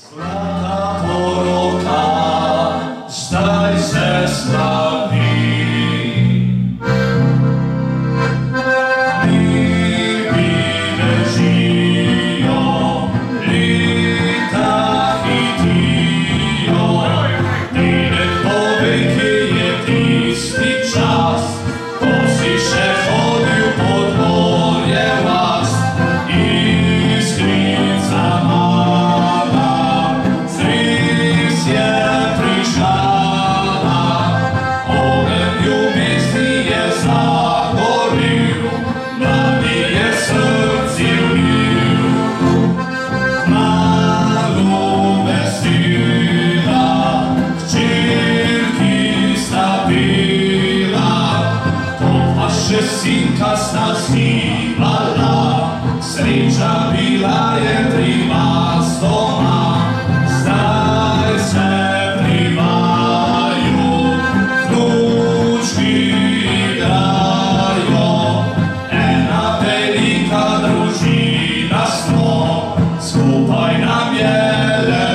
Złota poroka, zdaj se slavi. Ribi žijo, leta hitijo. Direk povej, kje je tisti čas, ko si še hodil pod morje vas. Iskrica mala, zris je prižgala, ogenj ljubezni je zagoril, da mi je srce vlil. Kmalu vesela, hčerki sta bila, to pa še sinka sta znivala. Sreča bila je pri vas doma, zdaj se pri vaju vnučki igrajo. Ena velika družina smo, skupaj nam je lepo.